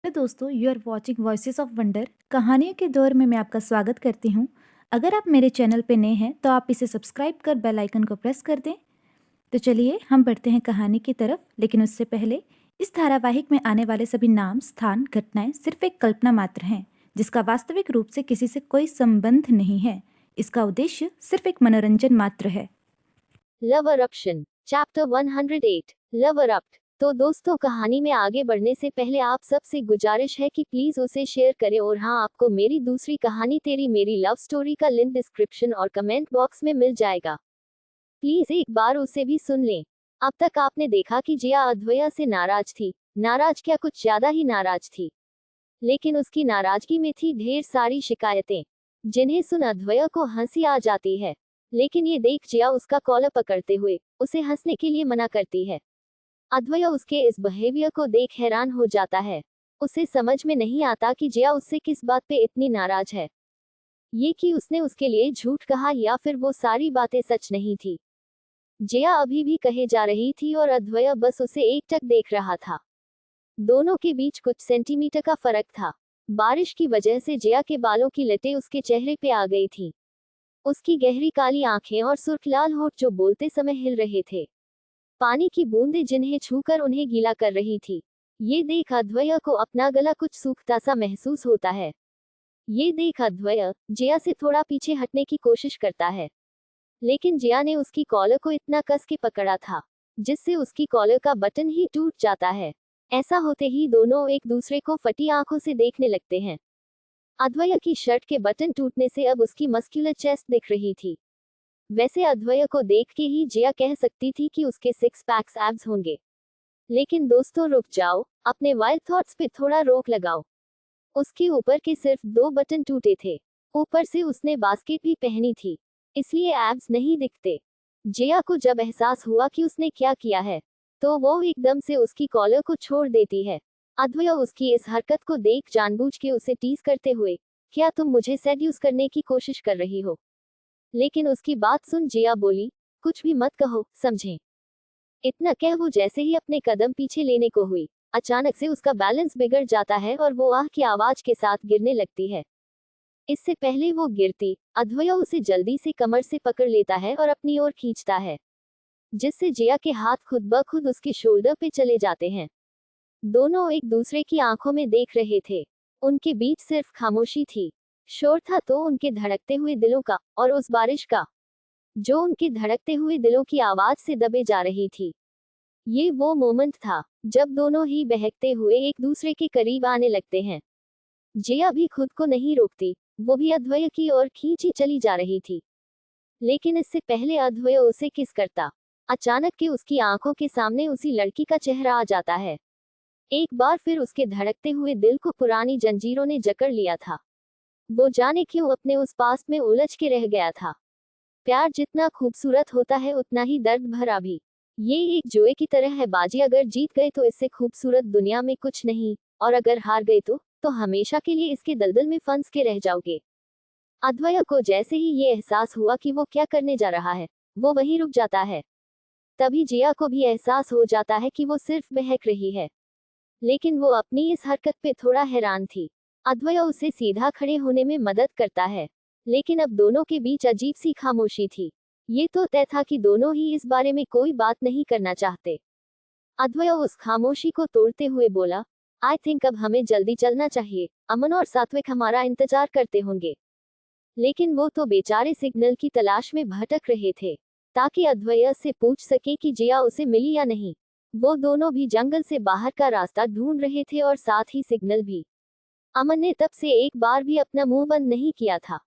Hello दोस्तों, you are watching voices of wonder. कहानियों के दौर में मैं आपका स्वागत करती हूँ। अगर आप मेरे चैनल पे नए हैं तो आप इसे सब्सक्राइब कर बेल आइकन को प्रेस कर दें। तो चलिए हम बढ़ते हैं कहानी की तरफ, लेकिन उससे पहले इस धारावाहिक में आने वाले सभी नाम, स्थान, घटनाएं सिर्फ एक कल्पना मात्र हैं, जिसका वास्तविक रूप से किसी से कोई संबंध नहीं है। इसका उद्देश्य सिर्फ एक मनोरंजन मात्र है। Love eruption chapter 108 love erupt. तो दोस्तों, कहानी में आगे बढ़ने से पहले आप सबसे गुजारिश है कि प्लीज उसे शेयर करें। और हाँ, आपको मेरी दूसरी कहानी तेरी मेरी लव स्टोरी का लिंक डिस्क्रिप्शन और कमेंट बॉक्स में मिल जाएगा। प्लीज एक बार उसे भी सुन लें। अब तक आपने देखा कि जिया अद्वैया से नाराज थी। नाराज क्या, कुछ ज्यादा ही नाराज थी। लेकिन उसकी नाराजगी में थी ढेर सारी शिकायतें, जिन्हें सुन अद्वैया को हंसी आ जाती है। लेकिन ये देख जिया उसका कॉलर पकड़ते हुए उसे हंसने के लिए मना करती है। अद्वैया उसके इस बिहेवियर को देख हैरान हो जाता है। उसे समझ में नहीं आता कि जिया उससे किस बात पे इतनी नाराज है। ये कि उसने उसके लिए झूठ कहा या फिर वो सारी बातें सच नहीं थी। जिया अभी भी कहे जा रही थी और अद्वैया बस उसे एकटक देख रहा था। दोनों के बीच कुछ सेंटीमीटर का फर्क था। बारिश की वजह से जिया के बालों की लटें उसके चेहरे पे आ गई थी। उसकी गहरी काली आंखें और सुर्ख लाल होठ जो बोलते समय हिल रहे थे। पानी की बूंदें जिन्हें छूकर उन्हें गीला कर रही थी। ये देख अद्वैया को अपना गला कुछ सूखता सा महसूस होता है। ये देख अद्वैया जिया से थोड़ा पीछे हटने की कोशिश करता है। लेकिन जिया ने उसकी कॉलर को इतना कस के पकड़ा था, जिससे उसकी कॉलर का बटन ही टूट जाता है। ऐसा होते ही दोनों एक दूसरे को फटी आंखों से देखने लगते हैं। अद्वैया की शर्ट के बटन टूटने से अब उसकी मस्कुलर चेस्ट दिख रही थी। वैसे अद्वैया को देख के ही जिया कह सकती थी कि उसके सिक्स पैक्स एब्स होंगे। लेकिन दोस्तों, रुक जाओ, अपने वाइल्ड थॉट्स पे थोड़ा रोक लगाओ। उसके ऊपर के सिर्फ 2 बटन टूटे थे। ऊपर से उसने बास्केट भी पहनी थी, इसलिए एब्स नहीं दिखते। जिया को जब एहसास हुआ कि उसने क्या किया है, तो वो एकदम से उसकी कॉलर को छोड़ देती है। अद्वैया उसकी इस हरकत को देख जानबूझ के उसे टीज करते हुए, क्या तुम मुझे सेड्यूस करने की कोशिश कर रही हो? लेकिन उसकी बात सुन जिया बोली, कुछ भी मत कहो, समझे? इतना कह वो जैसे ही अपने कदम पीछे लेने को हुई, अचानक से उसका बैलेंस बिगड़ जाता है और वो आह की आवाज के साथ गिरने लगती है। इससे पहले वो गिरती, अद्वैया उसे जल्दी से कमर से पकड़ लेता है और अपनी ओर खींचता है, जिससे जिया के हाथ खुद ब खुद उसके शोल्डर पे चले जाते हैं। दोनों एक दूसरे की आंखों में देख रहे थे। उनके बीच सिर्फ खामोशी थी। शोर था तो उनके धड़कते हुए दिलों का, और उस बारिश का, जो उनके धड़कते हुए दिलों की आवाज से दबे जा रही थी। ये वो मोमेंट था जब दोनों ही बहकते हुए एक दूसरे के करीब आने लगते हैं। जिया भी खुद को नहीं रोकती, वो भी अद्वैया की ओर खींची चली जा रही थी। लेकिन इससे पहले अद्वैया उसे किस करता, अचानक के उसकी आंखों के सामने उसी लड़की का चेहरा आ जाता है। एक बार फिर उसके धड़कते हुए दिल को पुरानी जंजीरों ने जकड़ लिया था। वो जाने क्यों अपने उस पास्ट में उलझ के रह गया था। प्यार जितना खूबसूरत होता है उतना ही दर्द भरा भी। ये एक जुए की तरह है, बाजी अगर जीत गए तो इससे खूबसूरत दुनिया में कुछ नहीं, और अगर हार गए तो हमेशा के लिए इसके दलदल में फंस के रह जाओगे। अद्वैया को जैसे ही ये एहसास हुआ कि वो क्या करने जा रहा है, वो वहीं रुक जाता है। तभी जिया को भी एहसास हो जाता है कि वो सिर्फ बहक रही है, लेकिन वो अपनी इस हरकत पे थोड़ा हैरान थी। अद्वैया उसे सीधा खड़े होने में मदद करता है, लेकिन अब दोनों के बीच अजीब सी खामोशी थी। ये तो तय था कि दोनों ही इस बारे में कोई बात नहीं करना चाहते। अद्वैया उस खामोशी को तोड़ते हुए बोला, आई थिंक अब हमें जल्दी चलना चाहिए। अमन और सात्विक हमारा इंतजार करते होंगे। लेकिन वो तो बेचारे सिग्नल की तलाश में भटक रहे थे, ताकि अद्वैया से पूछ सके कि जिया उसे मिली या नहीं। वो दोनों भी जंगल से बाहर का रास्ता ढूंढ रहे थे और साथ ही सिग्नल भी। अमन ने तब से एक बार भी अपना मुंह बंद नहीं किया था,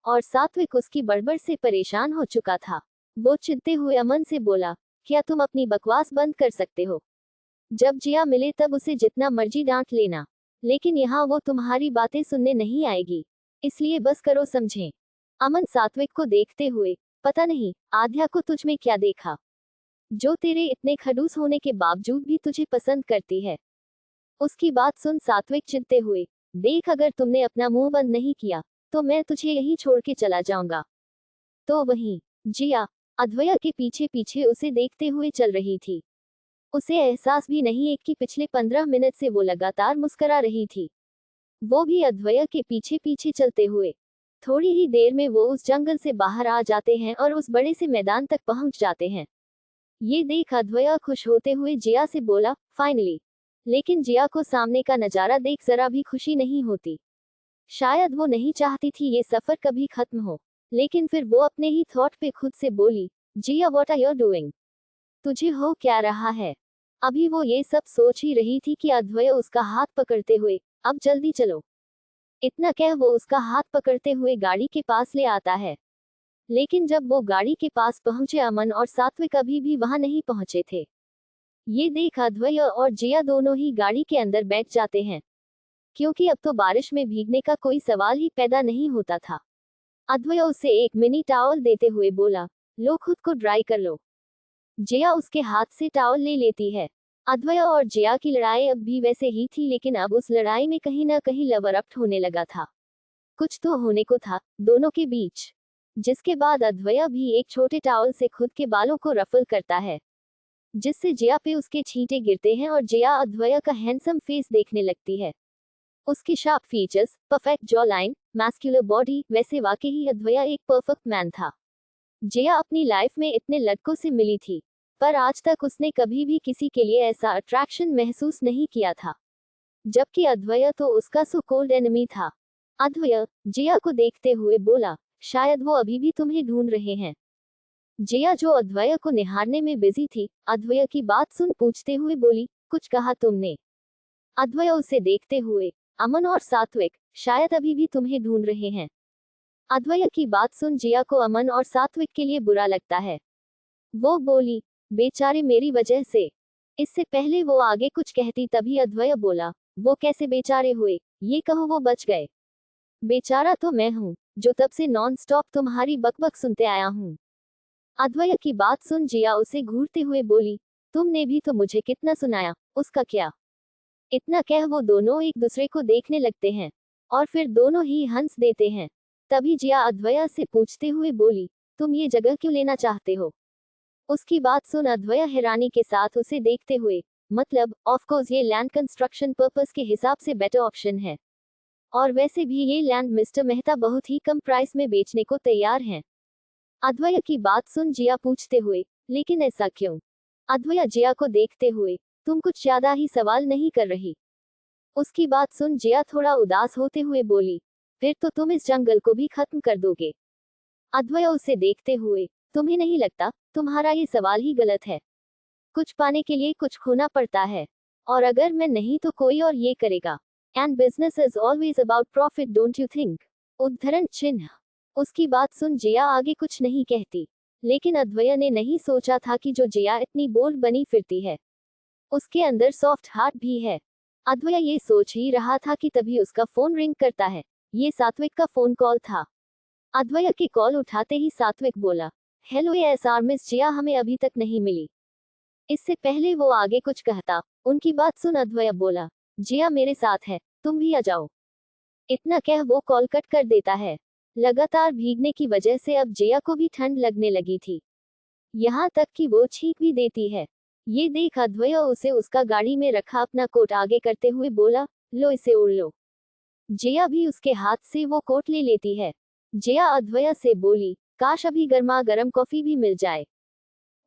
और सात्विक उसकी बड़बड़ से परेशान हो चुका था। वो चिढ़ते हुए अमन से बोला, क्या तुम अपनी बकवास बंद कर सकते हो? जब जिया मिले तब उसे जितना मर्जी डांट लेना, लेकिन यहाँ वो तुम्हारी बातें सुनने नहीं आएगी, इसलिए बस करो, समझे? अमन सात्विक को देखते हुए, पता नहीं आध्या को तुझ में क्या देखा, जो तेरे इतने खड़ूस होने के बावजूद भी तुझे पसंद करती है। उसकी बात सुन सात्विक चिढ़ते हुए, देख अगर तुमने अपना मुंह बंद नहीं किया तो मैं तुझे यहीं छोड़ के चला जाऊंगा। तो वहीं जिया अद्वैया के पीछे पीछे उसे देखते हुए चल रही थी। उसे एहसास भी नहीं है कि पिछले 15 मिनट से वो लगातार मुस्कुरा रही थी, वो भी अद्वैय के पीछे पीछे चलते हुए। थोड़ी ही देर में वो उस जंगल से बाहर आ जाते हैं और उस बड़े से मैदान तक पहुंच जाते हैं। ये देख अद्वैय खुश होते हुए जिया से बोला, फाइनली। लेकिन जिया को सामने का नजारा देख जरा भी खुशी नहीं होती। शायद वो नहीं चाहती थी ये सफर कभी खत्म हो, लेकिन फिर वो अपने ही थॉट पे खुद से बोली, जिया व्हाट आर यू डूइंग? तुझे हो क्या रहा है? अभी वो ये सब सोच ही रही थी कि अद्वैय उसका हाथ पकड़ते हुए, अब जल्दी चलो। इतना कह वो उसका हाथ पकड़ते हुए गाड़ी के पास ले आता है। लेकिन जब वो गाड़ी के पास पहुंचे अमन और सात्विक अभी भी वहां नहीं पहुंचे थे। ये देख अद्वैय और जिया दोनों ही गाड़ी के अंदर बैठ जाते हैं, क्योंकि अब तो बारिश में भीगने का कोई सवाल ही पैदा नहीं होता था। अद्वैय उसे एक मिनी टॉवल देते हुए बोला, लो खुद को ड्राई कर लो। जिया उसके हाथ से टॉवल ले लेती है। अद्वैय और जिया की लड़ाई अब भी वैसे ही थी, लेकिन अब उस लड़ाई में कहीं ना कहीं लव अरप्ट होने लगा था। कुछ तो होने को था दोनों के बीच। जिसके बाद अद्वैय भी एक छोटे टॉवल से खुद के बालों को रफल करता है, जिससे जिया पे उसके छींटे गिरते हैं और जिया अद्वैय का हैंडसम फेस देखने लगती है। उसके sharp features, perfect jaw line, muscular body, वैसे वाकई ही अद्वैय एक परफेक्ट मैन था। जिया अपनी लाइफ में इतने लड़कों से मिली थी, पर आज तक उसने कभी भी किसी के लिए ऐसा अट्रैक्शन महसूस नहीं किया था। जबकि अद्वैय तो उसका सो कोल्ड एनिमी था। अद्वैय जिया को देखते हुए बोला, शायद वो अभी भी तुम्हें ढूंढ रहे हैं। जिया जो अद्वैय को निहारने में बिजी थी, अद्वैय की बात सुन पूछते हुए बोली, कुछ कहा तुमने? अद्वैय उसे देखते हुए, अमन और सात्विक शायद अभी भी तुम्हें ढूंढ रहे हैं। अद्वैय की बात सुन जिया को अमन और सात्विक के लिए बुरा लगता है। वो बोली, बेचारे मेरी वजह से। इससे पहले वो आगे कुछ कहती तभी अद्वैय बोला, वो कैसे बेचारे हुए, ये कहो वो बच गए। बेचारा तो मैं हूँ, जो तब से नॉन स्टॉप तुम्हारी बकबक सुनते आया हूँ। अद्वैय की बात सुन जिया उसे घूरते हुए बोली, तुमने भी तो मुझे कितना सुनाया, उसका क्या? इतना कह वो दोनों एक दूसरे को देखने लगते हैं, और फिर दोनों ही हंस देते हैं। तभी जिया अद्वैय से पूछते हुए बोली, तुम ये जगह क्यों लेना चाहते हो? उसकी बात सुन अद्वैय हैरानी के साथ उसे देखते हुए, मतलब ऑफ कोर्स ये लैंड कंस्ट्रक्शन पर्पस के हिसाब से बेटर ऑप्शन है, और वैसे भी ये लैंड मिस्टर मेहता बहुत ही कम प्राइस में बेचने को तैयार हैं। अद्वैय की बात सुन जिया पूछते हुए, लेकिन ऐसा क्यों? अद्वैय जिया को देखते हुए, तुम कुछ ज्यादा ही सवाल नहीं कर रही? उसकी बात सुन जिया थोड़ा उदास होते हुए बोली, फिर तो तुम इस जंगल को भी खत्म कर दोगे। अद्वैय उसे देखते हुए, तुम्हें नहीं लगता तुम्हारा ये सवाल ही गलत है? कुछ पाने के लिए कुछ खोना पड़ता है, और अगर मैं नहीं तो कोई और ये करेगा। And business is always about profit, don't you think? उद्धरण चिन्ह। उसकी बात सुन जिया आगे कुछ नहीं कहती, लेकिन अद्वैय ने नहीं सोचा था कि जो जिया इतनी बोल्ड बनी फिरती है, उसके अंदर सॉफ्ट हार्ट भी है। अद्वैय ये सोच ही रहा था कि तभी उसका फोन रिंग करता है। ये सात्विक का फोन कॉल था। अद्वैय की कॉल उठाते ही सात्विक बोला, हेलो एसआर मिस जिया हमें अभी तक नहीं मिली। इससे पहले वो आगे कुछ कहता, उनकी बात सुन अद्वैय बोला, जिया मेरे साथ है, तुम भी आ जाओ। इतना कह वो कॉल कट कर देता है। लगातार भीगने की वजह से अब जिया को भी ठंड लगने लगी थी, यहाँ तक कि वो छींक भी देती है। ये देख अद्वैय उसे उसका गाड़ी में रखा अपना कोट आगे करते हुए बोला, लो इसे ओढ़ लो। जिया भी उसके हाथ से वो कोट ले लेती है। जिया अद्वैय से बोली, काश अभी गर्मा गर्म कॉफी भी मिल जाए।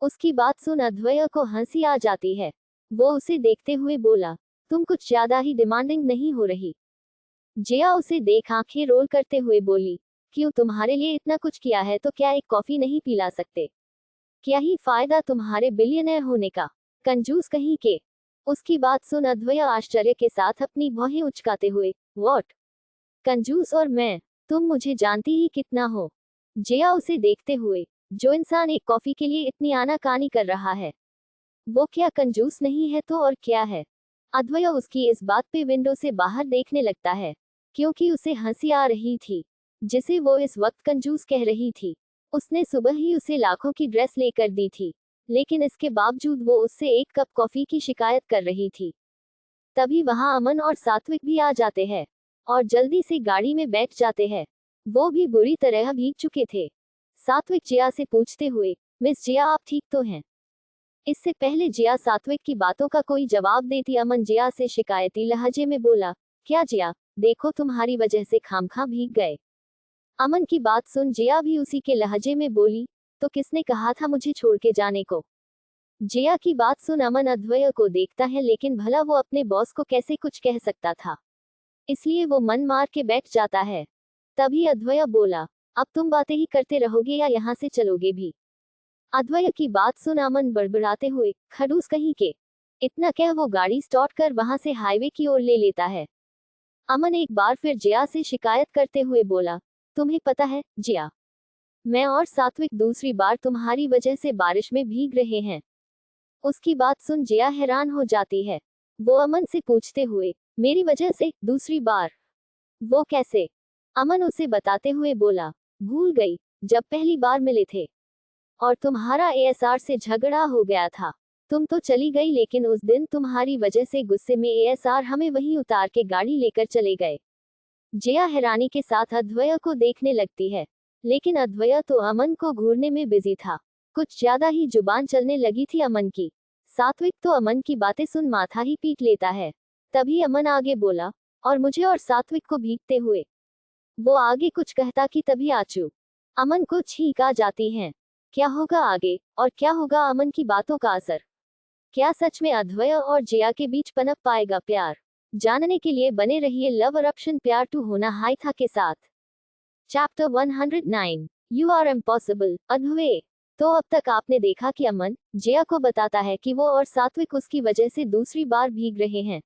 उसकी बात सुन अद्वैय को हंसी आ जाती है। वो उसे देखते हुए बोला, तुम कुछ ज्यादा ही डिमांडिंग नहीं हो रही? जिया उसे देख आंखें रोल करते हुए बोली, क्यों, तुम्हारे लिए इतना कुछ किया है तो क्या एक कॉफी नहीं पिला सकते? क्या ही फायदा तुम्हारे बिलियनर होने का, कंजूस कहीं के। उसकी बात सुन अद्वैय आश्चर्य के साथ अपनी भौहें उचकाते हुए, व्हाट? कंजूस और मैं? तुम मुझे जानती ही कितना हो। जिया उसे देखते हुए, जो इंसान एक कॉफी के लिए इतनी आनाकानी कर रहा है, वो क्या कंजूस नहीं है तो और क्या है? अद्वैय उसकी इस बात पे विंडो से बाहर देखने लगता है, क्योंकि उसे हंसी आ रही थी, जिसे वो इस वक्त कंजूस कह रही थी। उसने सुबह ही उसे लाखों की ड्रेस लेकर दी थी, लेकिन इसके बावजूद वो उससे एक कप कॉफी की शिकायत कर रही थी। तभी वहां अमन और सात्विक भी आ जाते हैं, और जल्दी से गाड़ी में बैठ जाते हैं। वो भी बुरी तरह भीग चुके थे। सात्विक जिया से पूछते हुए, मिस जिया आप ठीक तो हैं? इससे पहले जिया सात्विक की बातों का कोई जवाब देती अमन जिया से शिकायती लहजे में बोला, क्या जिया, देखो तुम्हारी वजह से खामखा भीग गए। अमन की बात सुन जिया भी उसी के लहजे में बोली, तो किसने कहा था मुझे छोड़ के जाने को। जिया की बात सुन अमन अद्वैय को देखता है, लेकिन भला वो अपने बॉस को कैसे कुछ कह सकता था, इसलिए वो मन मार के बैठ जाता है। तभी अद्वैय बोला, अब तुम बातें ही करते रहोगे या यहाँ से चलोगे भी। अद्वैय की बात सुन अमन बड़बड़ाते हुए, खड़ूस कहीं के, इतना कह वो गाड़ी स्टार्ट कर वहां से हाईवे की ओर ले लेता है। अमन एक बार फिर जिया से शिकायत करते हुए बोला, तुम्हें पता है जिया, मैं और सात्विक दूसरी बार तुम्हारी वजह से बारिश में भीग रहे हैं। उसकी बात सुन जिया हैरान हो जाती है। वो अमन से पूछते हुए, मेरी वजह से दूसरी बार, वो कैसे। अमन उसे बताते हुए बोला, भूल गई, जब पहली बार मिले थे और तुम्हारा एएसआर से झगड़ा हो गया था। तुम तो चली गई, लेकिन उस दिन तुम्हारी वजह से गुस्से में एएसआर हमें वहीं उतार के गाड़ी लेकर चले गए। जिया हैरानी के साथ अद्वैय को देखने लगती है, लेकिन अद्वैय तो अमन को घूरने में बिजी था। कुछ ज्यादा ही जुबान चलने लगी थी अमन की। सात्विक तो अमन की बातें सुन माथा ही पीट लेता है। तभी अमन आगे बोला, और मुझे और सात्विक को भीगते हुए। वो आगे कुछ कहता कि तभी आचू अमन को छींक आ जाती हैं। क्या होगा आगे, और क्या होगा अमन की बातों का असर। क्या सच में अद्वैय और जिया के बीच पनप पाएगा प्यार। जानने के लिए बने रहिए लव अरप्शन प्यार टू होना हाई था के साथ। Chapter 109, you are impossible Advay. तो अब तक आपने देखा कि अमन जिया को बताता है कि वो और सात्विक उसकी वजह से दूसरी बार भीग रहे हैं।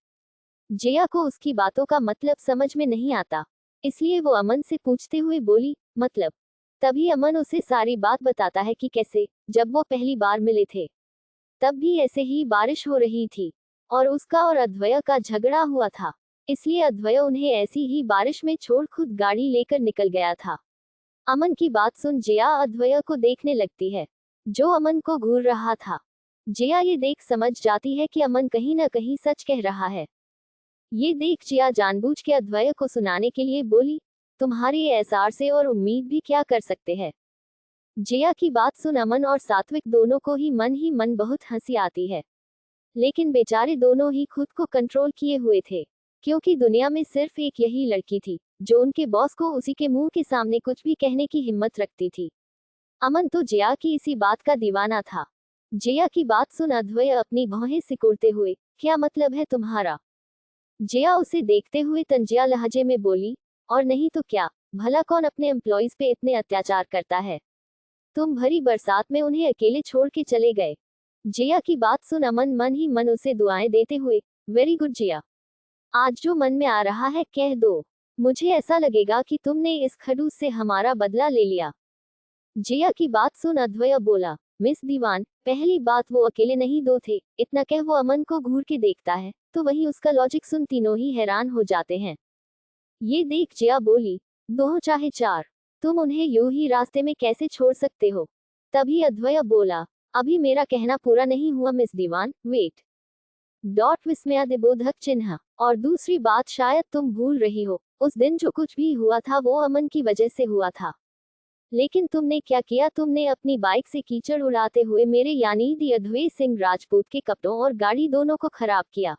जिया को उसकी बातों का मतलब समझ में नहीं आता, इसलिए वो अमन से पूछते हुए बोली, मतलब। तभी अमन उसे सारी बात बताता है कि कैसे जब वो पहली बार मिले थे तब भी ऐसे ही बारिश हो रही थी और उसका और अद्वैय का झगड़ा हुआ था, इसलिए अद्वैय उन्हें ऐसी ही बारिश में छोड़ खुद गाड़ी लेकर निकल गया था। अमन की बात सुन जिया अद्वैय को देखने लगती है, जो अमन को घूर रहा था। जिया ये देख समझ जाती है कि अमन कहीं न कहीं सच कह रहा है। ये देख जिया जानबूझ के अद्वैय को सुनाने के लिए बोली, तुम्हारी एसआर से और उम्मीद भी क्या कर सकते हैं। जिया की बात सुन अमन और सात्विक दोनों को ही मन बहुत हंसी आती है, लेकिन बेचारे दोनों ही खुद को कंट्रोल किए हुए थे, क्योंकि दुनिया में सिर्फ एक यही लड़की थी जो उनके बॉस को उसी के मुंह के सामने कुछ भी कहने की हिम्मत रखती थी। अमन तो जिया की इसी बात का दीवाना था। जिया की बात सुन अद्वैय अपनी भौहें सिकुड़ते हुए, क्या मतलब है तुम्हारा। जिया उसे देखते हुए तंजिया लहजे में बोली, और नहीं तो क्या, भला कौन अपने एम्प्लॉइज पे इतने अत्याचार करता है। तुम भरी बरसात में उन्हें अकेले छोड़ के चले गए। जिया की बात सुन अमन मन ही मन उसे दुआएं देते हुए, वेरी गुड जिया, आज जो मन में आ रहा है कह दो, मुझे ऐसा लगेगा कि तुमने इस खड़ूस से हमारा बदला ले लिया। जिया की बात सुन अद्वैय बोला, मिस दीवान, पहली बात वो अकेले नहीं दो थे। इतना कह वो अमन को घूर के देखता है, तो वही उसका लॉजिक सुन तीनों ही हैरान हो जाते हैं। ये देख जिया बोली, दो चाहे चार, तुम उन्हें यूं ही रास्ते में कैसे छोड़ सकते हो। तभी अद्वैय बोला, अभी मेरा कहना पूरा नहीं हुआ मिस दीवान, वेट डॉट विस्मयादिबोधक चिन्ह। और दूसरी बात शायद तुम भूल रही हो, उस दिन जो कुछ भी हुआ था वो अमन की वजह से हुआ था। लेकिन तुमने क्या किया, तुमने अपनी बाइक से कीचड़ उड़ाते हुए मेरे यानी दी अद्वैय सिंह राजपूत के कपड़ों और गाड़ी दोनों को खराब किया।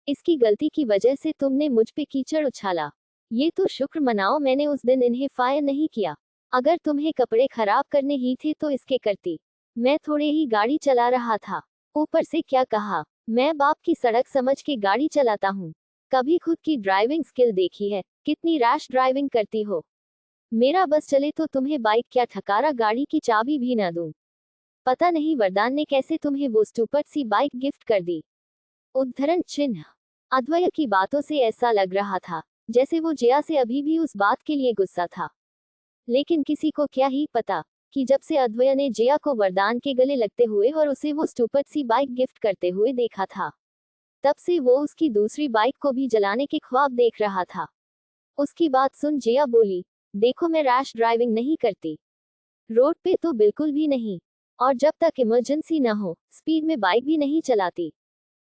इसकी गलती की वजह से तुमने मुझ पे कीचड़ उछाला। ये तो शुक्र मनाओ मैंने उस दिन इन्हें फायर नहीं किया। अगर तुम्हें कपड़े खराब करने ही थे तो इसके करती। मैं थोड़े ही गाड़ी चला रहा था, ऊपर से क्या कहा, मैं बाप की सड़क समझ के गाड़ी चलाता हूँ। कभी खुद की ड्राइविंग स्किल देखी है, कितनी रैश ड्राइविंग करती हो। मेरा बस चले तो तुम्हें बाइक क्या ठकारा गाड़ी की चाबी भी न दूं। पता नहीं वरदान ने कैसे तुम्हें वो स्टूपिड सी बाइक गिफ्ट कर दी। उद्धरण चिन्ह। अद्वैय की बातों से ऐसा लग रहा था जैसे वो जिया से अभी भी उस बात के लिए गुस्सा था। लेकिन किसी को क्या ही पता कि जब से अद्वैय ने जिया को वरदान के गले लगते हुए और उसे वो स्टूपिड सी बाइक गिफ्ट करते हुए देखा था, तब से वो उसकी दूसरी बाइक को भी जलाने के ख्वाब देख रहा था। उसकी बात सुन जिया बोली, देखो मैं रैश ड्राइविंग नहीं करती, रोड पे तो बिल्कुल भी नहीं, और जब तक इमरजेंसी न हो स्पीड में बाइक भी नहीं चलाती।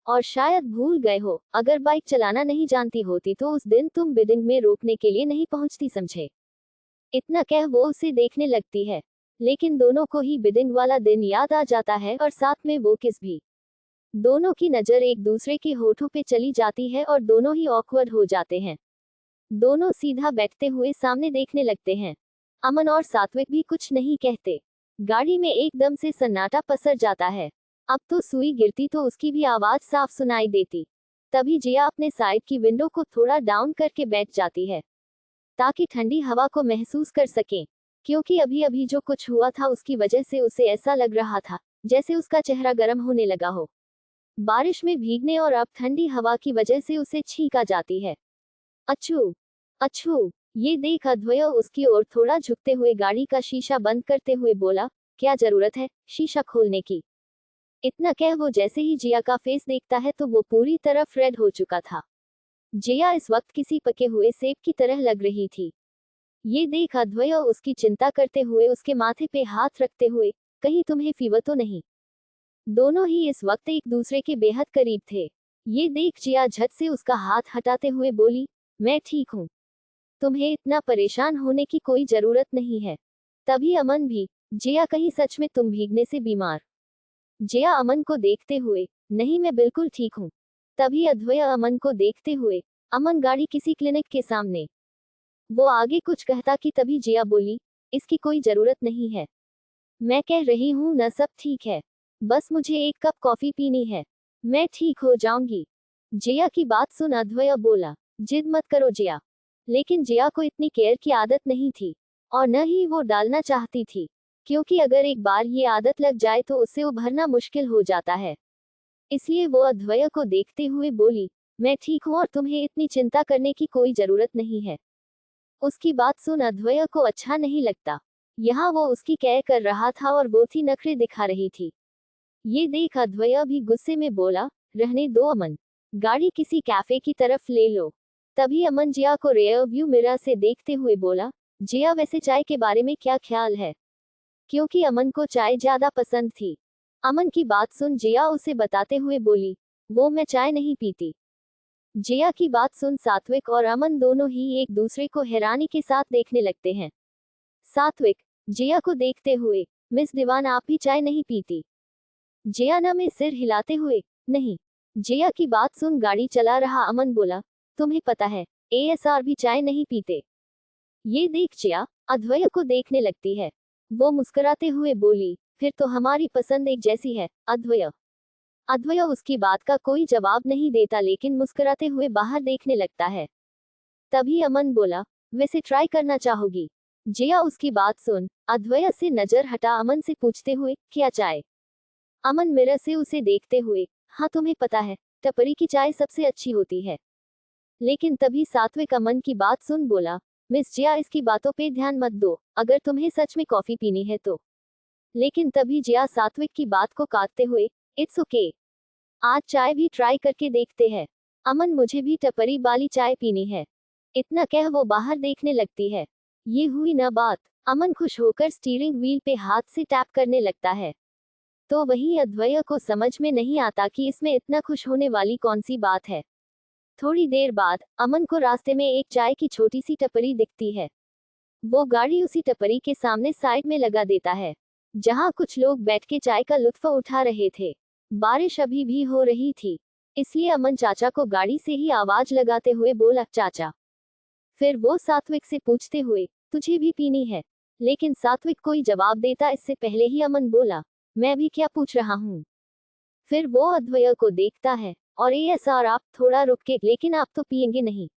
और शायद भूल गए हो, अगर बाइक चलाना नहीं जानती होती तो उस दिन तुम बिल्डिंग में रोकने के लिए नहीं पहुंचती समझे। इतना कह वो उसे देखने लगती है, लेकिन दोनों को ही बिडिंग वाला दिन याद आ जाता है और साथ में वो किस भी। दोनों की नजर एक दूसरे के होठों पे चली जाती है और दोनों ही ऑकवर्ड हो जाते हैं। दोनों सीधा बैठते हुए सामने देखने लगते हैं। अमन और सात्विक भी कुछ नहीं कहते। गाड़ी में एकदम से सन्नाटा पसर जाता है। अब तो सुई गिरती तो उसकी भी आवाज साफ सुनाई देती। तभी जिया अपने साइड की विंडो को थोड़ा डाउन करके बैठ जाती है ताकि ठंडी हवा को महसूस कर सकें, क्योंकि अभी अभी जो कुछ हुआ था उसकी वजह से उसे ऐसा लग रहा था जैसे उसका चेहरा गर्म होने लगा हो। बारिश में भीगने और अब ठंडी हवा की वजह से उसे छींक आ जाती है। अच्छू अच्छू, ये देख अद्वय उसकी ओर थोड़ा झुकते हुए गाड़ी का शीशा बंद करते हुए बोला, क्या जरूरत है शीशा खोलने की। इतना कह वो जैसे ही जिया का फेस देखता है तो वो पूरी तरह रेड हो चुका था। जिया इस वक्त किसी पके हुए सेब की तरह लग रही थी। ये देख अद्वय उसकी चिंता करते हुए उसके माथे पे हाथ रखते हुए, कहीं तुम्हें फीवर तो नहीं। दोनों ही इस वक्त एक दूसरे के बेहद करीब थे। ये देख जिया झट से उसका हाथ हटाते हुए बोली, मैं ठीक हूँ, तुम्हें इतना परेशान होने की कोई जरूरत नहीं है। तभी अमन भी, जिया कहीं सच में तुम भीगने से बीमार। जिया अमन को देखते हुए, नहीं मैं बिल्कुल ठीक हूँ। तभी अद्वय अमन को देखते हुए, अमन गाड़ी किसी क्लिनिक के सामने। वो आगे कुछ कहता कि तभी जिया बोली, इसकी कोई जरूरत नहीं है, मैं कह रही हूँ न सब ठीक है, बस मुझे एक कप कॉफी पीनी है, मैं ठीक हो जाऊंगी। जिया की बात सुन अद्वय बोला, जिद मत करो जिया। लेकिन जिया को इतनी केयर की आदत नहीं थी और न ही वो डालना चाहती थी, क्योंकि अगर एक बार ये आदत लग जाए तो उससे उभरना मुश्किल हो जाता है। इसलिए वो अद्वय को देखते हुए बोली, मैं ठीक हूँ और तुम्हें इतनी चिंता करने की कोई जरूरत नहीं है। उसकी बात सुन अद्वय को अच्छा नहीं लगता। यहाँ वो उसकी केयर कर रहा था और वो थी नखरे दिखा रही थी। ये देख अद्वय भी गुस्से में बोला, रहने दो अमन, गाड़ी किसी कैफे की तरफ ले लो। तभी अमन जिया को रेयर व्यू मिरर से देखते हुए बोला, जिया वैसे चाय के बारे में क्या ख्याल है, क्योंकि अमन को चाय ज्यादा पसंद थी। अमन की बात सुन जिया उसे बताते हुए बोली, वो मैं चाय नहीं पीती। जिया की बात सुन सात्विक और अमन दोनों ही एक दूसरे को हैरानी के साथ देखने लगते हैं। सात्विक, जिया को देखते हुए, मिस दीवान आप भी चाय नहीं पीती। जिया ना में सिर हिलाते हुए, नहीं। जिया की बात सुन गाड़ी चला रहा अमन बोला, तुम्हें पता है एएसआर भी चाय नहीं पीते। ये देख जिया अद्वय को देखने लगती है। वो मुस्कुराते हुए बोली, फिर तो हमारी पसंद एक जैसी है अद्वय। अद्वय उसकी बात का कोई जवाब नहीं देता लेकिन मुस्कुराते हुए बाहर देखने लगता है। तभी अमन बोला, वैसे ट्राई करना चाहोगी। जिया उसकी बात सुन अद्वय से नजर हटा अमन से पूछते हुए, क्या चाय। अमन मिरर से उसे देखते हुए, हाँ तुम्हें पता है टपरी की चाय सबसे अच्छी होती है। लेकिन तभी सात्विक अमन की बात सुन बोला, मिस जिया इसकी बातों पे ध्यान मत दो, अगर तुम्हें सच में कॉफी पीनी है तो। लेकिन तभी जिया सात्विक की बात को काटते हुए, इट्स ओके, आज चाय भी ट्राई करके देखते हैं। अमन मुझे भी टपरी वाली चाय पीनी है। इतना कह वो बाहर देखने लगती है। ये हुई ना बात। अमन खुश होकर स्टीयरिंग व्हील पे हाथ से टैप करने लगता है। तो वहीं अद्वय को समझ में नहीं आता कि इसमें इतना खुश होने वाली कौन सी बात है। थोड़ी देर बाद अमन को रास्ते में एक चाय की छोटी सी टपरी दिखती है। वो गाड़ी उसी टपरी के सामने साइड में लगा देता है, जहां कुछ लोग बैठ के चाय का लुत्फ उठा रहे थे। बारिश अभी भी हो रही थी, इसलिए अमन चाचा को गाड़ी से ही आवाज लगाते हुए बोला, चाचा। फिर वो सात्विक से पूछते हुए, तुझे भी पीनी है। लेकिन सात्विक कोई जवाब देता इससे पहले ही अमन बोला, मैं भी क्या पूछ रहा हूँ। फिर वो अद्वय को देखता है और एएसआर आप थोड़ा रुक के, लेकिन आप तो पिएंगे नहीं।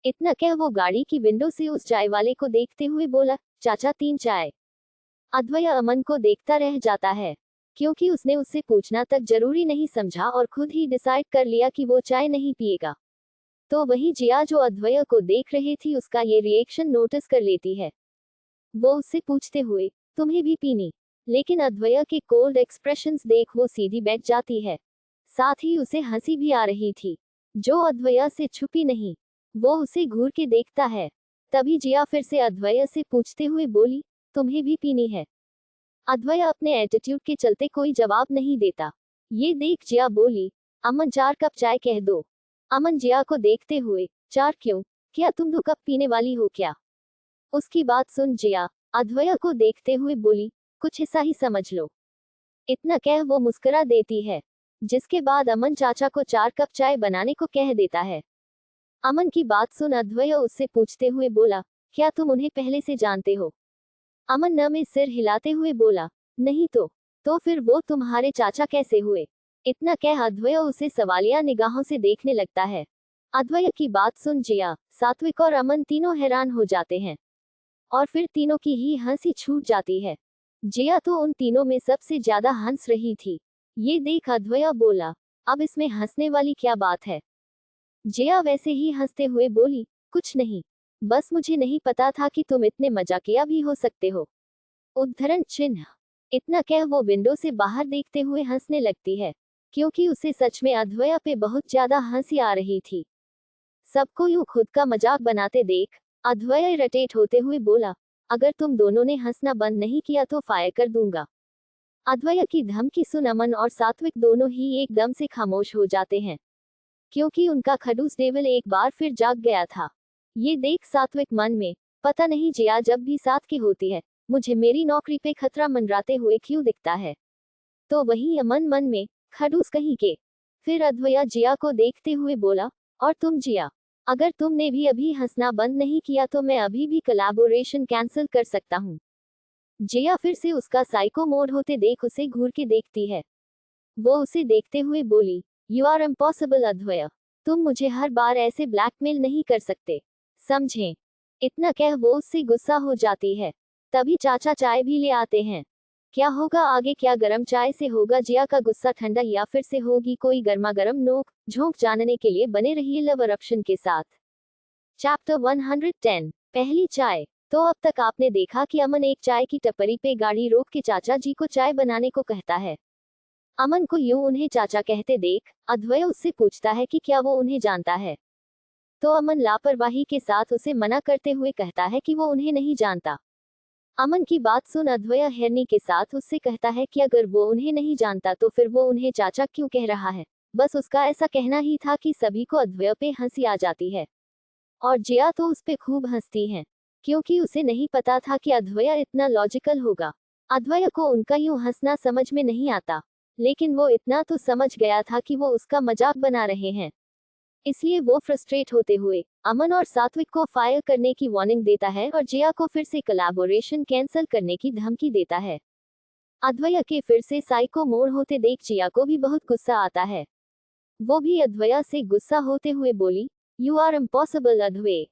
इतना कह वो गाड़ी की विंडो से उस चाय वाले को देखते हुए बोला, चाचा 3 चाय। अद्वय अमन को देखता रह जाता है, क्योंकि उसने उससे पूछना तक जरूरी नहीं समझा और खुद ही डिसाइड कर लिया कि वो चाय नहीं पिएगा। तो वही जिया जो अद्वय को देख रही थी उसका ये रिएक्शन नोटिस कर लेती है। वो उससे पूछते हुए, तुम्हें भी पीनी। लेकिन अद्वय के कोल्ड एक्सप्रेशंस देख वो सीधी बैठ जाती है। साथ ही उसे हंसी भी आ रही थी, जो अद्वय से छुपी नहीं। वो उसे घूर के देखता है। तभी जिया फिर से अद्वय से पूछते हुए बोली, तुम्हें भी पीनी है। अद्वय अपने एटीट्यूड के चलते कोई जवाब नहीं देता। ये देख जिया बोली, अमन 4 कप चाय कह दो। अमन जिया को देखते हुए, 4 क्यों, क्या तुम 2 कप पीने वाली हो क्या। उसकी बात सुन जिया अद्वया को देखते हुए बोली, कुछ ऐसा ही समझ लो। इतना कह वो मुस्कुरा देती है, जिसके बाद अमन चाचा को 4 कप चाय बनाने को कह देता है। अमन की बात सुन अद्वया उससे पूछते हुए बोला, क्या तुम उन्हें पहले से जानते हो? अमन न में सिर हिलाते हुए बोला, नहीं तो फिर वो तुम्हारे चाचा कैसे हुए? इतना कह अद्वया उसे सवालिया निगाहों से देखने लगता है। अद्वया की बात सुन जिया, सात्विक और अमन तीनों हैरान हो जाते हैं और फिर तीनों की ही हंसी छूट जाती है। जिया तो उन तीनों में सबसे ज्यादा हंस रही थी। ये देख अद्वया बोला, अब इसमें हंसने वाली क्या बात है? जिया वैसे ही हंसते हुए बोली, कुछ नहीं, बस मुझे नहीं पता था कि तुम इतने मजाकिया भी हो सकते हो। उद्धरण चिन्ह। इतना कह वो विंडो से बाहर देखते हुए हंसने लगती है, क्योंकि उसे सच में अद्वया पे बहुत ज्यादा हंसी आ रही थी। सबको यूं खुद का मजाक बनाते देख अद्वया इरिटेट होते हुए बोला, अगर तुम दोनों ने हंसना बंद नहीं किया तो फायर कर दूंगा। अद्वया की धमकी सुन अमन और सात्विक दोनों ही एकदम से खामोश हो जाते हैं, क्योंकि उनका खड़ूस डेविल एक बार फिर जाग गया था। ये देख सात्विक मन में, पता नहीं जिया जब भी साथ की होती है, मुझे मेरी नौकरी पे खतरा मंडराते हुए क्यों दिखता है। तो वही अमन मन में, खड़ूस कहीं के। फिर अद्वया जिया को देखते हुए बोला, और तुम जिया, अगर तुमने भी अभी हंसना बंद नहीं किया तो मैं अभी भी कोलैबोरेशन कैंसिल कर सकता हूँ। जिया फिर से उसका साइको मोड होते देख उसे घूर के देखती है। वो उसे देखते हुए बोली, यू आर इम्पॉसिबल अद्वया, तुम मुझे हर बार ऐसे ब्लैकमेल नहीं कर सकते, समझे? इतना कह वो उससे गुस्सा हो जाती है। तभी चाचा चाय भी ले आते हैं। क्या होगा आगे, क्या गर्म चाय से होगा जिया का गुस्सा ठंडा या फिर से होगी कोई गर्मा गर्म नोक झोंक? जानने के लिए बने रहिए लव eruption के साथ। चैप्टर 110, पहली चाय। तो अब तक आपने देखा कि अमन एक चाय की टपरी पे गाड़ी रोक के चाचा जी को चाय बनाने को कहता है। अमन को यूं उन्हें चाचा कहते देख अद्वया उससे पूछता है कि क्या वो उन्हें जानता है। तो अमन लापरवाही के साथ उसे मना करते हुए कहता है कि वो उन्हें नहीं जानता। अमन की बात सुन अद्वया हैरानी के साथ उससे कहता है कि अगर वो उन्हें नहीं जानता तो फिर वो उन्हें चाचा क्यों कह रहा है? बस उसका ऐसा कहना ही था कि सभी को अद्वया पे हंसी आ जाती है और जिया तो उस पे खूब हंसती हैं, क्योंकि उसे नहीं पता था कि अद्वया इतना लॉजिकल होगा। अद्वया को उनका यूं हंसना समझ में नहीं आता, लेकिन वो इतना तो समझ गया था कि वो उसका मजाक बना रहे हैं। इसलिए वो फ्रस्ट्रेट होते हुए अमन और सात्विक को फायर करने की वार्निंग देता है और जिया को फिर से कोलैबोरेशन कैंसिल करने की धमकी देता है। अद्वया के फिर से साइको मोड होते देख जिया को भी बहुत गुस्सा आता है। वो भी अद्वया से गुस्सा होते हुए बोली, यू आर इम्पॉसिबल अद्वे,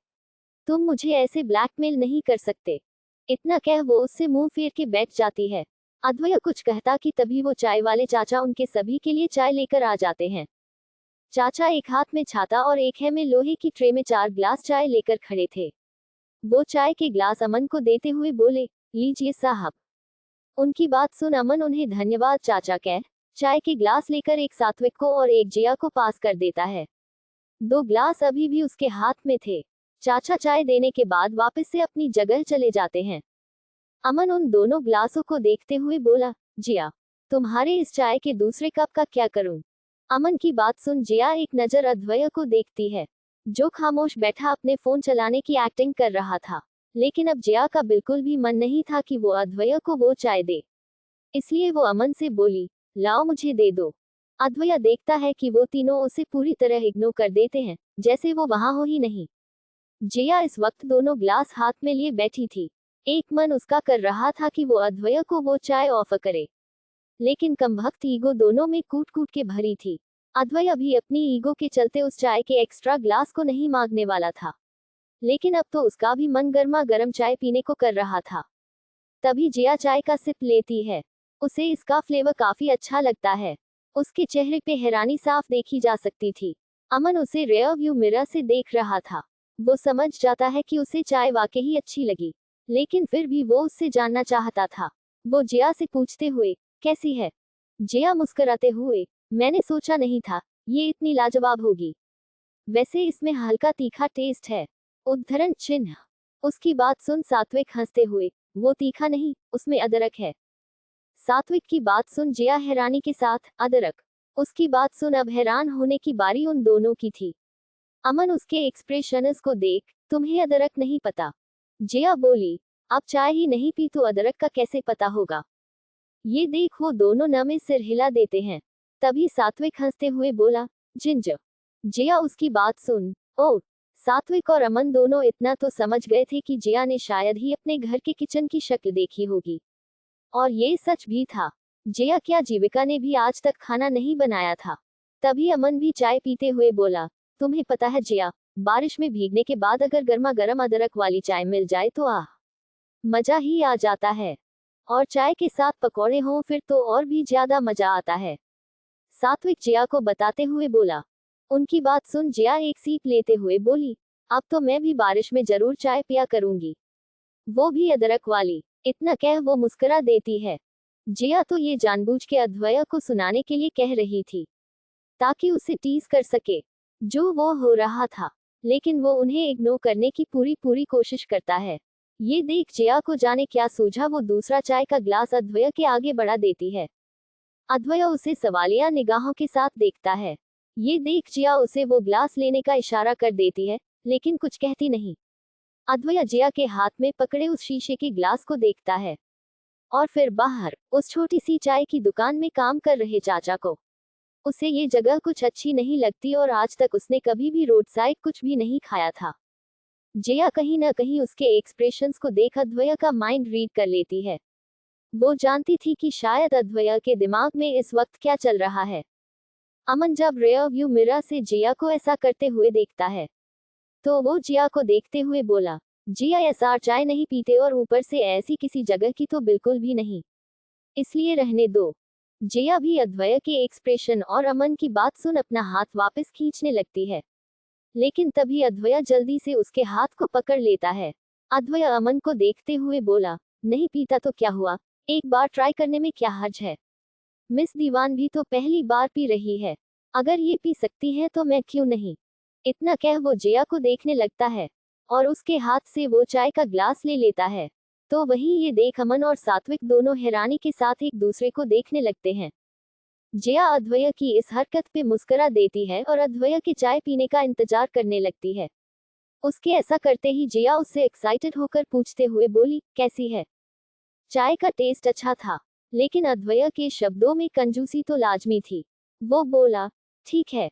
तुम मुझे ऐसे ब्लैकमेल नहीं कर सकते। इतना कह वो उससे मुंह फेर के बैठ जाती है। अद्वया कुछ कहता कि तभी वो चाय वाले चाचा उनके सभी के लिए चाय लेकर आ जाते हैं। चाचा एक हाथ में छाता और एक है में लोहे की ट्रे में 4 ग्लास चाय लेकर खड़े थे। वो चाय के ग्लास अमन को देते हुए बोले, लीजिए साहब। उनकी बात सुन अमन उन्हें धन्यवाद चाचा कह चाय के ग्लास लेकर एक सात्विक को और एक जिया को पास कर देता है। 2 ग्लास अभी भी उसके हाथ में थे। चाचा चाय देने के बाद वापस से अपनी जगह चले जाते हैं। अमन उन दोनों ग्लासों को देखते हुए बोला, जिया, तुम्हारे इस चाय के दूसरे कप का क्या करूं? अमन की बात सुन जिया एक नजर अद्वया को देखती है, जो खामोश बैठा अपने फोन चलाने की एक्टिंग कर रहा था। लेकिन अब जिया का बिल्कुल भी मन नहीं था कि वो अद्वया को वो चाय दे, इसलिए वो अमन से बोली, लाओ मुझे दे दो। अद्वया देखता है कि वो तीनों उसे पूरी तरह इग्नोर कर देते हैं, जैसे वो वहां हो ही नहीं। जिया इस वक्त दोनों ग्लास हाथ में लिए बैठी थी। एक मन उसका कर रहा था कि वो अद्वया को वो चाय ऑफर करे, लेकिन कमबख्त ईगो दोनों में कूट कूट के भरी थी। अद्वया भी अपनी ईगो के चलते उस चाय के एक्स्ट्रा ग्लास को नहीं मांगने वाला था, लेकिन अब तो उसका भी मन गर्मा गर्म चाय पीने को कर रहा था। तभी जिया चाय का सिप लेती है। उसे इसका फ्लेवर काफी अच्छा लगता है। उसके चेहरे पे हैरानी साफ देखी जा सकती थी। अमन उसे रेयर व्यू मिरर से देख रहा था। वो समझ जाता है कि उसे चाय वाकई अच्छी लगी, लेकिन फिर भी वो उससे जानना चाहता था। वो जिया से पूछते हुए, कैसी है? जिया मुस्कुराते हुए, मैंने सोचा नहीं था ये इतनी लाजवाब होगी। वैसे इसमें हल्का तीखा टेस्ट है। उद्धरण चिन्ह। उसकी बात सुन सात्विक हंसते हुए, वो तीखा नहीं, उसमें अदरक है। सात्विक की बात सुन जिया हैरानी के साथ, अदरक? उसकी बात सुन अब हैरान होने की बारी उन दोनों की थी। अमन उसके एक्सप्रेशंस को देख, तुम्हें अदरक नहीं पता? जिया बोली, अब चाय ही नहीं पी तो अदरक का कैसे पता होगा। ये देख वो दोनों न में सिर हिला देते हैं। तभी सात्विक हंसते हुए बोला, जिंजर। जिया उसकी बात सुन। ओ। सात्विक और अमन दोनों इतना तो समझ गए थे कि जिया ने शायद ही अपने घर के किचन की शक्ल देखी होगी। और ये सच भी था। जिया क्या जीविका ने भी आज तक खाना नहीं बनाया था। तभी अमन भी चाय पीते हुए बोला, तुम्हें पता है जिया, बारिश में भीगने के बाद अगर गर्मा गर्म अदरक वाली चाय मिल जाए तो मजा ही आ जाता है। और चाय के साथ पकौड़े हों फिर तो और भी ज्यादा मजा आता है। सात्विक जिया को बताते हुए बोला। उनकी बात सुन जिया एक सीप लेते हुए बोली, अब तो मैं भी बारिश में जरूर चाय पिया करूंगी, वो भी अदरक वाली। इतना कह वो मुस्कुरा देती है। जिया तो ये जानबूझ के अद्वैया को सुनाने के लिए कह रही थी, ताकि उसे टीज कर सके, जो वो हो रहा था। लेकिन वो उन्हें इग्नोर करने की पूरी पूरी कोशिश करता है। ये देख जिया को जाने क्या सूझा, वो दूसरा चाय का ग्लास अद्वैया के आगे बढ़ा देती है। अद्वैया उसे सवालिया निगाहों के साथ देखता है। ये देख जिया उसे वो ग्लास लेने का इशारा कर देती है, लेकिन कुछ कहती नहीं। अद्वैया जिया के हाथ में पकड़े उस शीशे के ग्लास को देखता है और फिर बाहर उस छोटी सी चाय की दुकान में काम कर रहे चाचा को। उसे ये जगह कुछ अच्छी नहीं लगती और आज तक उसने कभी भी रोड साइड कुछ भी नहीं खाया था। जिया कहीं न कहीं उसके एक्सप्रेशंस को देख अद्वैया का माइंड रीड कर लेती है। वो जानती थी कि शायद अद्वैया के दिमाग में इस वक्त क्या चल रहा है। अमन जब रेयर व्यू मिरर से जिया को ऐसा करते हुए देखता है, तो वो जिया को देखते हुए बोला, जिया ऐसा चाय नहीं पीते और ऊपर से ऐसी किसी जगह की तो बिल्कुल भी नहीं, इसलिए रहने दो। जिया भी अद्वैया के एक्सप्रेशन और अमन की बात सुन अपना हाथ वापस खींचने लगती है, लेकिन तभी अद्वैया जल्दी से उसके हाथ को पकड़ लेता है। अद्वैया अमन को देखते हुए बोला, नहीं पीता तो क्या हुआ, एक बार ट्राई करने में क्या हर्ज है। मिस दीवान भी तो पहली बार पी रही है, अगर ये पी सकती है तो मैं क्यों नहीं। इतना कह वो जिया को देखने लगता है और उसके हाथ से वो चाय का ग्लास ले लेता है। तो वहीं ये देख अमन और सात्विक दोनों हैरानी के साथ एक दूसरे को देखने लगते हैं। जिया अद्वैया की इस हरकत पे मुस्कुरा देती है और अद्वैया के चाय पीने का इंतजार करने लगती है। उसके ऐसा करते ही जिया उससे एक्साइटेड होकर पूछते हुए बोली, कैसी है। चाय का टेस्ट अच्छा था, लेकिन अद्वैया के शब्दों में कंजूसी तो लाजमी थी। वो बोला, ठीक है।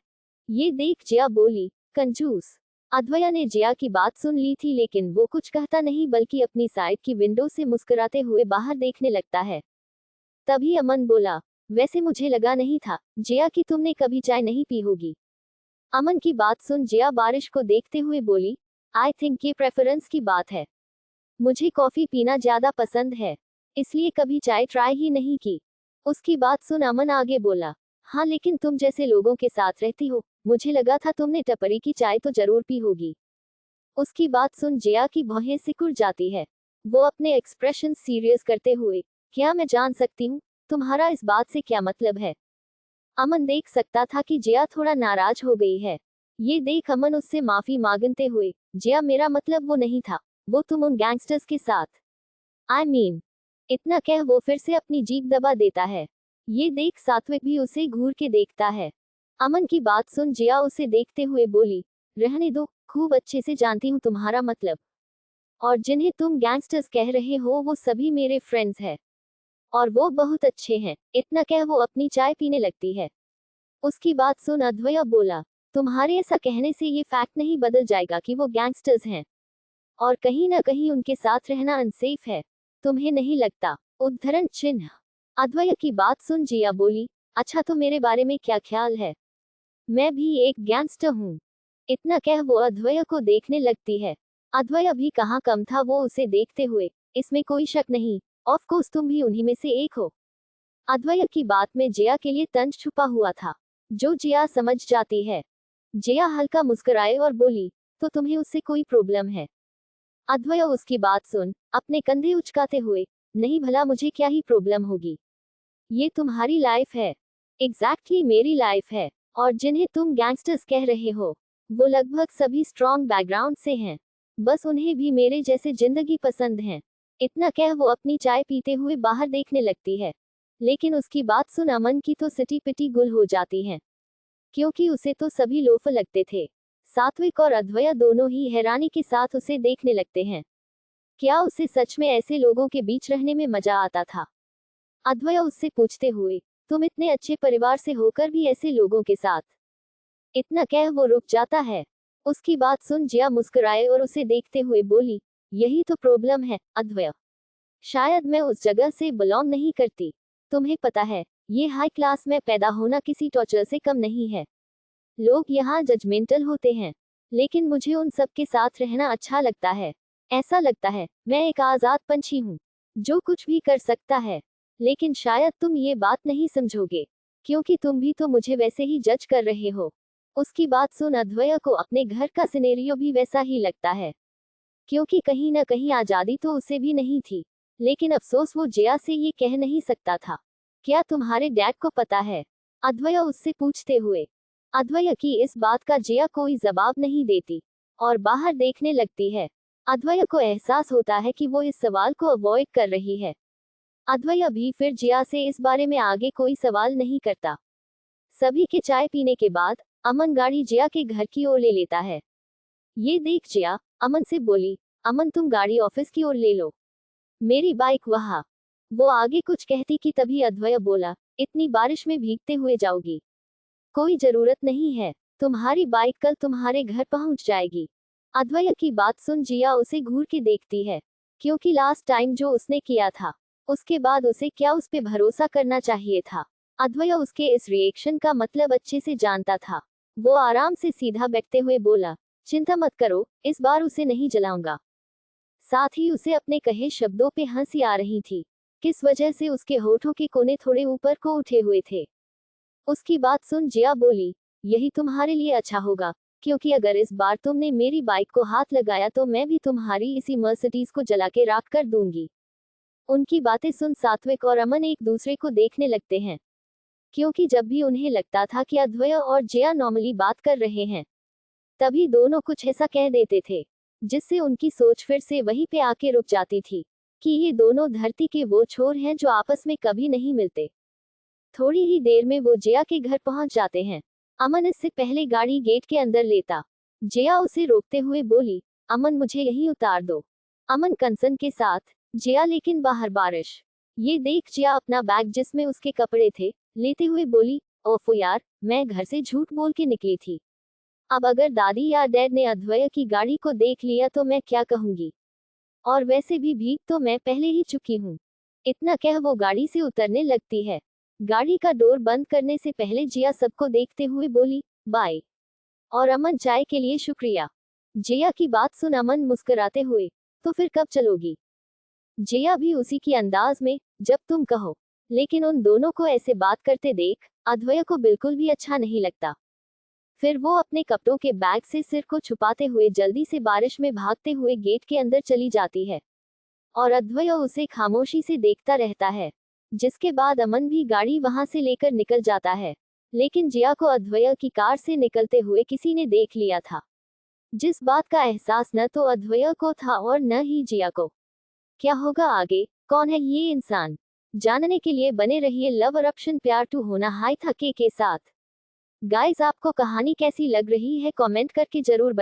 ये देख जिया बोली, कंजूस। अद्वैया ने जिया की बात सुन ली थी, लेकिन वो कुछ कहता नहीं बल्कि अपनी साइड की विंडो से मुस्कुराते हुए बाहर देखने लगता है। तभी अमन बोला, वैसे मुझे लगा नहीं था जिया कि तुमने कभी चाय नहीं पी होगी। अमन की बात सुन जिया बारिश को देखते हुए बोली, आई थिंक ये प्रेफरेंस की बात है, मुझे कॉफी पीना ज्यादा पसंद है, इसलिए कभी चाय ट्राई ही नहीं की। उसकी बात सुन अमन आगे बोला, हाँ लेकिन तुम जैसे लोगों के साथ रहती हो, मुझे लगा था तुमने टपरी की चाय तो जरूर पी होगी। उसकी बात सुन जिया की भौहें सिकुड़ जाती है। वो अपने एक्सप्रेशन सीरियस करते हुए, क्या मैं जान सकती हूँ तुम्हारा इस बात से क्या मतलब है। अमन देख सकता था कि जिया थोड़ा नाराज हो गई है। ये देख अमन उससे माफी मांगते हुए, जिया मेरा मतलब वो नहीं था, वो तुम उन गैंगस्टर्स के साथ, आई मीन। इतना कह वो फिर से अपनी जीभ दबा देता है। ये देख सात्विक भी उसे घूर के देखता है। अमन की बात सुन जिया उसे देखते हुए बोली, रहने दो, खूब अच्छे से जानती हूँ तुम्हारा मतलब, और जिन्हें तुम गैंगस्टर्स कह रहे हो वो सभी मेरे फ्रेंड्स हैं, और वो बहुत अच्छे हैं। इतना कह वो अपनी चाय पीने लगती है। उसकी बात सुन अद्वैया बोला, तुम्हारे ऐसा कहने से ये फैक्ट नहीं बदल जाएगा कि वो गैंगस्टर्स हैं, और कहीं ना कहीं उनके साथ रहना अनसेफ है, तुम्हें नहीं लगता। उद्धरण चिन्ह। अद्वैया की बात सुन जिया बोली, अच्छा तो मेरे बारे में क्या ख्याल है, मैं भी एक गैंगस्टर हूँ। इतना कह वो अद्वैया को देखने लगती है। अद्वैया भी कहाँ कम था वो उसे देखते हुए, इसमें कोई शक नहीं, ऑफ कोर्स तुम भी उन्हीं में से एक हो। अद्वैया की बात में जिया के लिए तंज छुपा हुआ था, जो जिया समझ जाती है। जिया हल्का मुस्कुराए और बोली, तो तुम्हें उससे कोई प्रॉब्लम है। अद्वैया उसकी बात सुन अपने कंधे उचकाते हुए, नहीं भला मुझे क्या ही प्रॉब्लम होगी, ये तुम्हारी लाइफ है, एग्जैक्टली मेरी लाइफ है, और जिन्हें तुम गैंगस्टर्स कह रहे हो वो लगभग सभी स्ट्रॉन्ग बैकग्राउंड से हैं, बस उन्हें भी मेरे जैसे जिंदगी पसंद है। इतना कह वो अपनी चाय पीते हुए बाहर देखने लगती है, लेकिन उसकी बात सुन अमन की तो सिटी पिटी गुल हो जाती है, क्योंकि उसे तो सभी लोफर लगते थे। सात्विक और अद्वैया दोनों ही हैरानी के साथ उसे देखने लगते हैं। क्या उसे सच में ऐसे लोगों के बीच रहने में मजा आता था? अद्वय उससे पूछते हुए, तुम इतने अच्छे परिवार से होकर भी ऐसे लोगों के साथ? इतना कह वो रुक जाता है। उसकी बात सुन जिया मुस्कुराए और उसे देखते हुए बोली, यही तो प्रॉब्लम है अद्वय। शायद मैं उस जगह से बिलोंग नहीं करती। तुम्हें पता है, ये हाई क्लास में पैदा होना किसी टॉर्चर से कम नहीं है। लोग यहाँ जजमेंटल होते हैं, लेकिन मुझे उन सब के साथ रहना अच्छा लगता है। ऐसा लगता है मैं एक आजाद पंछी हूँ, जो कुछ भी कर सकता है। लेकिन शायद तुम ये बात नहीं समझोगे, क्योंकि तुम भी तो मुझे वैसे ही जज कर रहे हो। उसकी बात सुन अद्वय को अपने घर का सिनेरियो भी वैसा ही लगता है, क्योंकि कहीं ना कहीं आजादी तो उसे भी नहीं थी। लेकिन अफसोस वो जिया से ये कह नहीं सकता था। क्या तुम्हारे डैड को पता है? अद्वय उससे पूछते हुए। अद्वय की इस बात का जिया कोई जवाब नहीं देती और बाहर देखने लगती है। अद्वय को एहसास होता है कि वो इस सवाल को अवॉइड कर रही है। अद्वय भी फिर जिया से इस बारे में आगे कोई सवाल नहीं करता। सभी के चाय पीने के बाद अमन गाड़ी जिया के घर की ओर ले लेता है। ये देख जिया अमन से बोली, अमन तुम गाड़ी ऑफिस की ओर ले लो, मेरी बाइक वहाँ। वो आगे कुछ कहती कि तभी अद्वय बोला, इतनी बारिश में भीगते हुए जाओगी? कोई जरूरत नहीं है, तुम्हारी बाइक कल तुम्हारे घर पहुंच जाएगी। अद्वय की बात सुन जिया उसे घूर के देखती है, क्योंकि लास्ट टाइम जो उसने किया था, उसके बाद उसे क्या उस पे भरोसा करना चाहिए था। अद्वय उसके इस रिएक्शन का मतलब अच्छे से जानता था। वो आराम से सीधा बैठते हुए बोला, चिंता मत करो, इस बार उसे नहीं जलाऊंगा। साथ ही उसे अपने कहे शब्दों पे हंसी आ रही थी, किस वजह से उसके होठों के कोने थोड़े ऊपर को उठे हुए थे। उसकी बात सुन जिया बोली, यही तुम्हारे लिए अच्छा होगा, क्योंकि अगर इस बार तुमने मेरी बाइक को हाथ लगाया तो मैं भी तुम्हारी इसी मर्सिडीज को जला के राख कर दूंगी। उनकी बातें सुन सात्विक और अमन एक दूसरे को देखने लगते हैं, क्योंकि जब भी उन्हें लगता था कि अद्वय और जिया नॉर्मली बात कर रहे हैं, तभी दोनों कुछ ऐसा कह देते थे, जिससे उनकी सोच फिर से वहीं पे आके रुक जाती थी, कि ये दोनों धरती के वो छोर हैं जो आपस में कभी नहीं मिलते। थोड़ी ही देर में वो जिया के घर पहुंच जाते हैं। अमन इससे पहले गाड़ी गेट के अंदर लेता। जिया उसे रोकते हुए बोली, अमन मुझे यहीं उतार दो। अमन कंसर्न के साथ, जिया लेकिन बाहर बारिश। ये देख जिया अपना बैग जिसमें उसके कपड़े थे, लेते हुए बोली, ओफो यार, मैं घर से झूठ बोल के निकली थी। अब अगर दादी या डैड ने अद्वय की गाड़ी को देख लिया तो मैं क्या कहूंगी? और वैसे भी भीग तो मैं पहले ही चुकी हूँ। इतना कह वो गाड़ी से उतरने लगती है। गाड़ी का डोर बंद करने से पहले जिया सबको देखते हुए बोली, बाय। और अमन चाय के लिए शुक्रिया। जिया की बात सुन अमन मुस्कुराते हुए, तो फिर कब चलोगी? जिया भी उसी की अंदाज में, जब तुम कहो। लेकिन उन दोनों को ऐसे बात करते देख अद्वय को बिल्कुल भी अच्छा नहीं लगता। फिर वो अपने कपड़ों के बैग से सिर को छुपाते हुए जल्दी से बारिश में भागते हुए गेट के अंदर चली जाती है, और अद्वय उसे खामोशी से देखता रहता है। जिसके बाद अमन भी गाड़ी वहां से लेकर निकल जाता है। लेकिन जिया को अद्वय की कार से निकलते हुए किसी ने देख लिया था, जिस बात का एहसास न तो अद्वय को था और न ही जिया को। क्या होगा आगे, कौन है ये इंसान, जानने के लिए बने रहिए लव eruption प्यार टू होना हाई थके के साथ। गाइस आपको कहानी कैसी लग रही है कमेंट करके जरूर बताएं।